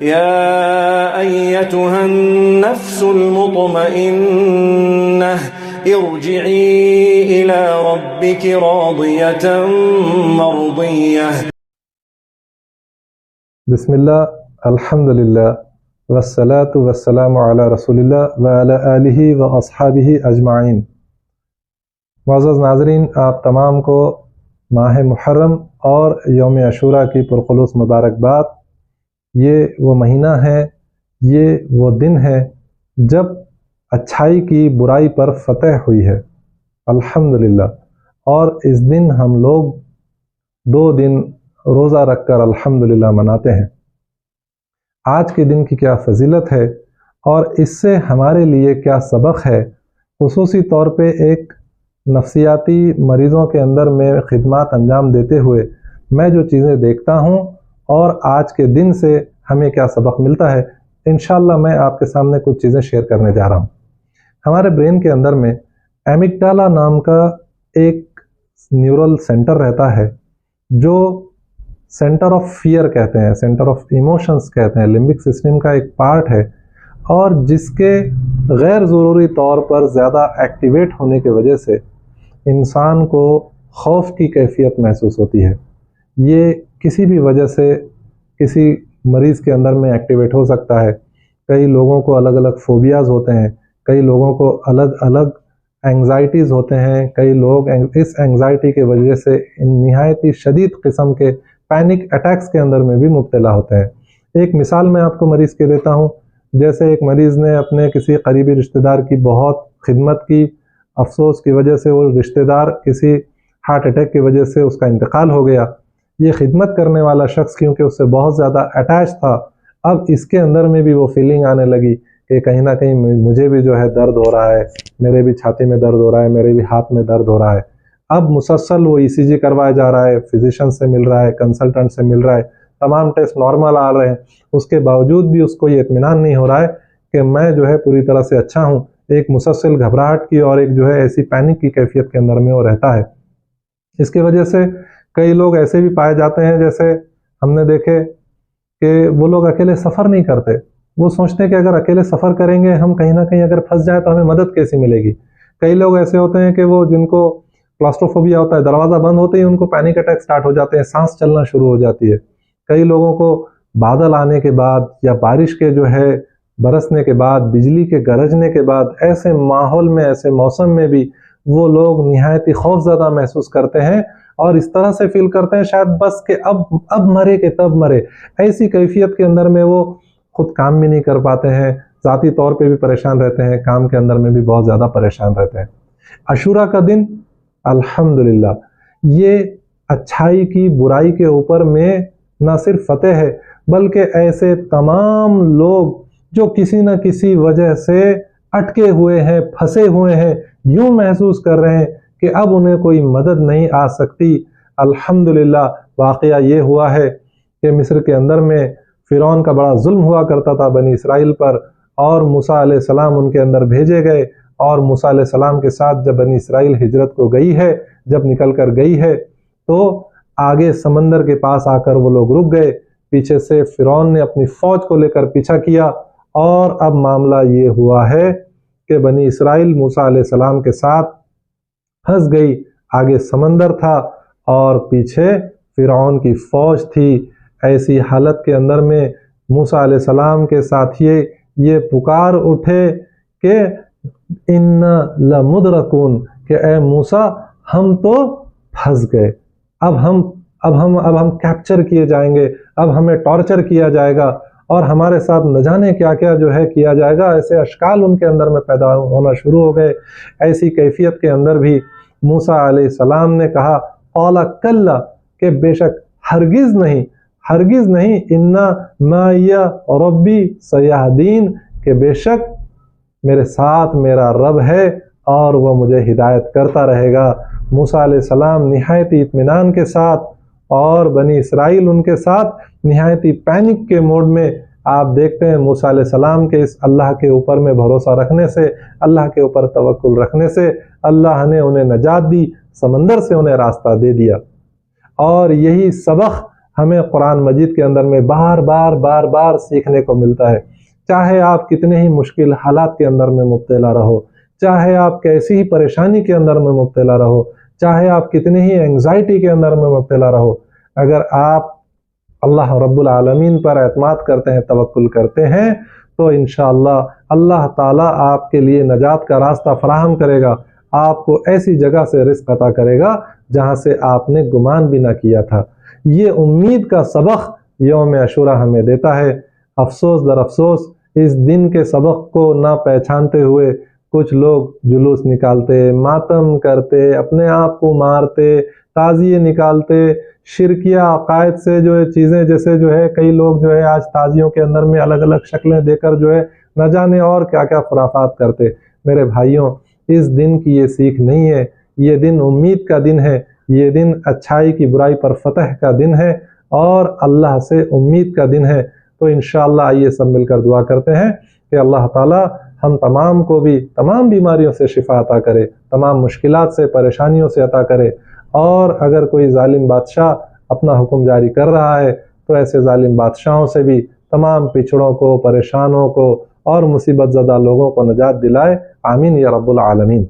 يا أيتها النفس المطمئنة ارجعي إلى ربك راضية مرضية. بسم اللہ، الحمد للہ، والصلاة والسلام علی رسول اللہ وعلی آلہ واصحابہ اجمعین۔ معزز ناظرین، آپ تمام کو ماہ محرم اور یوم عاشوراء کی پرخلوص مبارکباد۔ یہ وہ مہینہ ہے، یہ وہ دن ہے جب اچھائی کی برائی پر فتح ہوئی ہے، الحمدللہ۔ اور اس دن ہم لوگ 2 دن روزہ رکھ کر الحمدللہ مناتے ہیں۔ آج کے دن کی کیا فضیلت ہے اور اس سے ہمارے لیے کیا سبق ہے، خصوصی طور پہ ایک نفسیاتی مریضوں کے اندر میں خدمات انجام دیتے ہوئے میں جو چیزیں دیکھتا ہوں اور آج کے دن سے ہمیں کیا سبق ملتا ہے، انشاءاللہ میں آپ کے سامنے کچھ چیزیں شیئر کرنے جا رہا ہوں۔ ہمارے برین کے اندر میں ایمگڈالا نام کا ایک نیورل سینٹر رہتا ہے جو سینٹر آف فیئر کہتے ہیں، سینٹر آف ایموشنز کہتے ہیں، لمبک سسٹم کا ایک پارٹ ہے، اور جس کے غیر ضروری طور پر زیادہ ایکٹیویٹ ہونے کی وجہ سے انسان کو خوف کی کیفیت محسوس ہوتی ہے۔ یہ کسی بھی وجہ سے کسی مریض کے اندر میں ایکٹیویٹ ہو سکتا ہے۔ کئی لوگوں کو الگ الگ فوبیاز ہوتے ہیں، کئی لوگوں کو الگ الگ اینگزائٹیز ہوتے ہیں، کئی لوگ اس اینگزائٹی کی وجہ سے نہایتی شدید قسم کے پینک اٹیکس کے اندر میں بھی مبتلا ہوتے ہیں۔ ایک مثال میں آپ کو مریض کے دیتا ہوں۔ جیسے ایک مریض نے اپنے کسی قریبی رشتہ دار کی بہت خدمت کی، افسوس کی وجہ سے وہ رشتہ دار کسی ہارٹ اٹیک کی وجہ سے اس کا انتقال ہو گیا۔ یہ خدمت کرنے والا شخص کیونکہ اس سے بہت زیادہ اٹیچ تھا، اب اس کے اندر میں بھی وہ فیلنگ آنے لگی کہ کہیں نہ کہیں مجھے بھی جو ہے درد ہو رہا ہے، میرے بھی چھاتی میں درد ہو رہا ہے، میرے بھی ہاتھ میں درد ہو رہا ہے۔ اب مسلسل وہ ECG کروایا جا رہا ہے، فزیشین سے مل رہا ہے، کنسلٹنٹ سے مل رہا ہے، تمام ٹیسٹ نارمل آ رہے ہیں، اس کے باوجود بھی اس کو یہ اطمینان نہیں ہو رہا ہے کہ میں جو ہے پوری طرح سے اچھا ہوں۔ ایک مسلسل گھبراہٹ کی اور ایک جو ہے ایسی پینک کی کیفیت کے اندر میں وہ رہتا ہے۔ اس کی وجہ سے کئی لوگ ایسے بھی پائے جاتے ہیں، جیسے ہم نے دیکھے کہ وہ لوگ اکیلے سفر نہیں کرتے، وہ سوچتے ہیں کہ اگر اکیلے سفر کریں گے ہم کہیں نہ کہیں اگر پھنس جائے تو ہمیں مدد کیسی ملے گی۔ کئی لوگ ایسے ہوتے ہیں کہ وہ جن کو کلاسٹروفوبیا ہوتا ہے، دروازہ بند ہوتے ہی ان کو پینک اٹیک سٹارٹ ہو جاتے ہیں، سانس چلنا شروع ہو جاتی ہے۔ کئی لوگوں کو بادل آنے کے بعد یا بارش کے جو ہے برسنے کے بعد، بجلی کے گرجنے کے بعد، ایسے ماحول میں، ایسے موسم میں بھی وہ لوگ نہایتی خوف زدہ محسوس کرتے ہیں اور اس طرح سے فیل کرتے ہیں شاید بس کہ اب مرے کہ تب مرے۔ ایسی کیفیت کے اندر میں وہ خود کام بھی نہیں کر پاتے ہیں، ذاتی طور پہ بھی پریشان رہتے ہیں، کام کے اندر میں بھی بہت زیادہ پریشان رہتے ہیں۔ عاشوراء کا دن الحمدللہ یہ اچھائی کی برائی کے اوپر میں نہ صرف فتح ہے، بلکہ ایسے تمام لوگ جو کسی نہ کسی وجہ سے اٹکے ہوئے ہیں، پھنسے ہوئے ہیں، یوں محسوس کر رہے ہیں کہ اب انہیں کوئی مدد نہیں آ سکتی۔ الحمدللہ واقعہ یہ ہوا ہے کہ مصر کے اندر میں فرعون کا بڑا ظلم ہوا کرتا تھا بنی اسرائیل پر، اور موسیٰ علیہ السلام ان کے اندر بھیجے گئے، اور موسیٰ علیہ السلام کے ساتھ جب بنی اسرائیل ہجرت کو گئی ہے، جب نکل کر گئی ہے تو آگے سمندر کے پاس آ کر وہ لوگ رک گئے۔ پیچھے سے فرعون نے اپنی فوج کو لے کر پیچھا کیا، اور اب معاملہ یہ ہوا ہے کہ بنی اسرائیل موسیٰ علیہ السلام کے ساتھ پھنس گئی۔ آگے سمندر تھا اور پیچھے فرعون کی فوج تھی۔ ایسی حالت کے اندر میں موسیٰ علیہ السلام کے ساتھی یہ پکار اٹھے کہ اِنَّا لَمُدْرَكُونَ، کہ اے موسیٰ ہم تو پھنس گئے، اب ہم کیپچر کیے جائیں گے، اب ہمیں ٹارچر کیا جائے گا، اور ہمارے ساتھ نہ جانے کیا کیا جو ہے کیا جائے گا۔ ایسے اشکال ان کے اندر میں پیدا ہونا شروع ہو گئے۔ ایسی کیفیت کے اندر بھی موسیٰ علیہ السلام نے کہا قَالَ كَلَّا، کہ بے شک ہرگز نہیں، ہرگز نہیں، اِنَّا مَعِیَ رَبِّی سَیَہْدِینِ، کہ بے شک میرے ساتھ میرا رب ہے اور وہ مجھے ہدایت کرتا رہے گا۔ موسیٰ علیہ السلام نہایتی اطمینان کے ساتھ اور بنی اسرائیل ان کے ساتھ نہایتی پینک کے موڈ میں، آپ دیکھتے ہیں موسیٰ علیہ السلام کے اس اللہ کے اوپر میں بھروسہ رکھنے سے، اللہ کے اوپر توکل رکھنے سے اللہ نے انہیں نجات دی، سمندر سے انہیں راستہ دے دیا۔ اور یہی سبق ہمیں قرآن مجید کے اندر میں بار بار سیکھنے کو ملتا ہے۔ چاہے آپ کتنے ہی مشکل حالات کے اندر میں مبتلا رہو، چاہے آپ کیسی ہی پریشانی کے اندر میں مبتلا رہو، چاہے آپ کتنے ہی انگزائٹی کے اندر میں مبتلا رہو، اگر آپ اللہ رب العالمین پر اعتماد کرتے ہیں، توکل کرتے ہیں، تو انشاءاللہ اللہ تعالیٰ آپ کے لیے نجات کا راستہ فراہم کرے گا، آپ کو ایسی جگہ سے رزق عطا کرے گا جہاں سے آپ نے گمان بھی نہ کیا تھا۔ یہ امید کا سبق یوم عاشوراء ہمیں دیتا ہے۔ افسوس در افسوس اس دن کے سبق کو نہ پہچانتے ہوئے کچھ لوگ جلوس نکالتے، ماتم کرتے، اپنے آپ کو مارتے، تعزیے نکالتے، شرکیہ عقائد سے جو ہے چیزیں، جیسے جو ہے کئی لوگ جو ہے آج تعزیوں کے اندر میں الگ الگ شکلیں دے کر جو ہے نہ جانے اور کیا کیا خرافات کرتے۔ میرے بھائیوں، اس دن کی یہ سیکھ نہیں ہے، یہ دن امید کا دن ہے، یہ دن اچھائی کی برائی پر فتح کا دن ہے اور اللہ سے امید کا دن ہے۔ تو انشاءاللہ آئیے سب مل کر دعا کرتے ہیں کہ اللہ تعالی ہم تمام کو بھی تمام بیماریوں سے شفا عطا کرے، تمام مشکلات سے، پریشانیوں سے عطا کرے، اور اگر کوئی ظالم بادشاہ اپنا حکم جاری کر رہا ہے تو ایسے ظالم بادشاہوں سے بھی تمام پچھڑوں کو، پریشانوں کو اور مصیبت زدہ لوگوں کو نجات دلائے۔ آمین یا رب العالمین۔